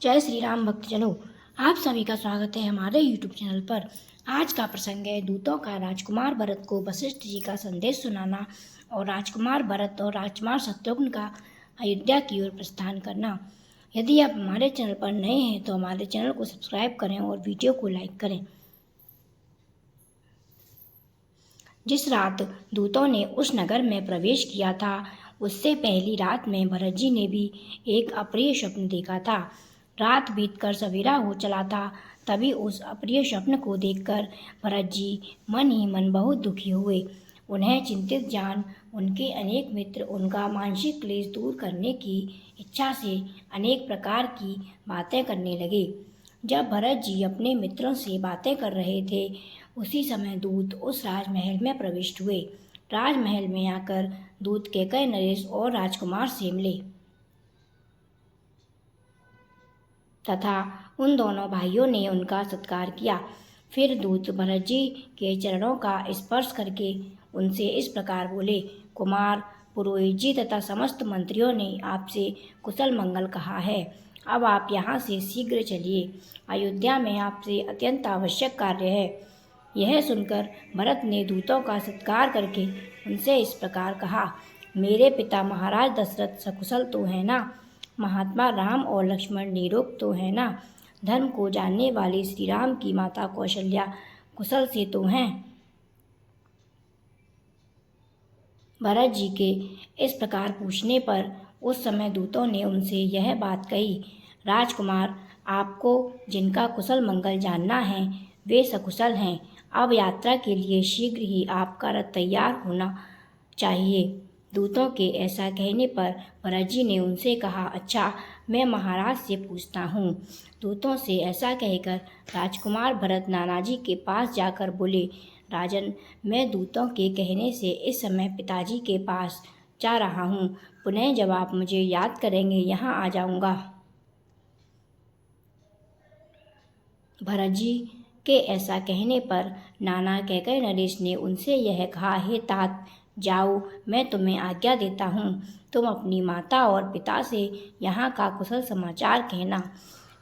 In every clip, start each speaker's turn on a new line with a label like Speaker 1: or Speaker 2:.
Speaker 1: जय श्री राम भक्तजनों, आप सभी का स्वागत है हमारे YouTube चैनल पर। आज का प्रसंग है दूतों का राजकुमार भरत को वशिष्ठ जी का संदेश सुनाना और राजकुमार भरत और राजकुमार शत्रुघ्न का अयोध्या की ओर प्रस्थान करना। यदि आप हमारे चैनल पर नए हैं तो हमारे चैनल को सब्सक्राइब करें और वीडियो को लाइक करें। जिस रात दूतों ने उस नगर में प्रवेश किया था, उससे पहली रात में भरत जी ने भी एक अप्रिय स्वप्न देखा था। रात बीतकर सवेरा हो चला था, तभी उस अप्रिय स्वप्न को देखकर भरत जी मन ही मन बहुत दुखी हुए। उन्हें चिंतित जान उनके अनेक मित्र उनका मानसिक क्लेश दूर करने की इच्छा से अनेक प्रकार की बातें करने लगे। जब भरत जी अपने मित्रों से बातें कर रहे थे, उसी समय दूत उस राजमहल में प्रविष्ट हुए। राजमहल में आकर दूत कैकय नरेश और राजकुमार से मिले तथा उन दोनों भाइयों ने उनका सत्कार किया। फिर दूत भरत जी के चरणों का स्पर्श करके उनसे इस प्रकार बोले, कुमार, पुरोहित जी तथा समस्त मंत्रियों ने आपसे कुशल मंगल कहा है। अब आप यहाँ से शीघ्र चलिए, अयोध्या में आपसे अत्यंत आवश्यक कार्य है। यह सुनकर भरत ने दूतों का सत्कार करके उनसे इस प्रकार कहा, मेरे पिता महाराज दशरथ सकुशल तो है ना? महात्मा राम और लक्ष्मण निरोग तो है ना? धर्म को जानने वाली श्री राम की माता कौशल्या कुशल से तो हैं? भरत जी के इस प्रकार पूछने पर उस समय दूतों ने उनसे यह बात कही, राजकुमार, आपको जिनका कुशल मंगल जानना है वे सकुशल हैं। अब यात्रा के लिए शीघ्र ही आपका रथ तैयार होना चाहिए। दूतों के ऐसा कहने पर भरत जी ने उनसे कहा, अच्छा, मैं महाराज से पूछता हूँ। दूतों से ऐसा कहकर राजकुमार भरत नानाजी के पास जाकर बोले, राजन, मैं दूतों के कहने से इस समय पिताजी के पास जा रहा हूँ। पुनः जब आप मुझे याद करेंगे यहाँ आ जाऊँगा। भरत जी के ऐसा कहने पर नाना कैकय नरेश ने उनसे यह कहा, हे तात, जाओ, मैं तुम्हें आज्ञा देता हूँ। तुम अपनी माता और पिता से यहाँ का कुशल समाचार कहना।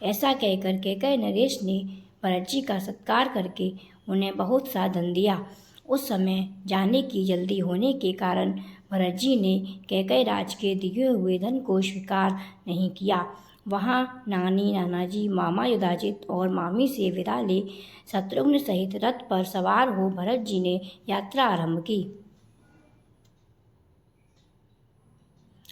Speaker 1: ऐसा कहकर कैकय नरेश ने भरत जी का सत्कार करके उन्हें बहुत सा धन दिया। उस समय जाने की जल्दी होने के कारण भरत जी ने कैकय राज के दिए हुए धन को स्वीकार नहीं किया। वहाँ नानी, नानाजी, मामा युधाजित और मामी से विदा ले शत्रुघ्न सहित रथ पर सवार हो भरत जी ने यात्रा आरंभ की।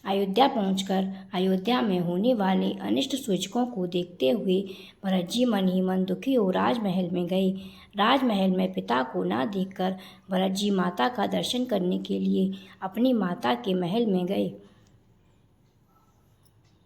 Speaker 1: अयोध्या पहुंचकर अयोध्या में होने वाले अनिष्ट सूचकों को देखते हुए भरत जी मन ही मन दुखी हो राजमहल में गए। राजमहल में पिता को न देखकर भरत जी माता का दर्शन करने के लिए अपनी माता के महल में गए।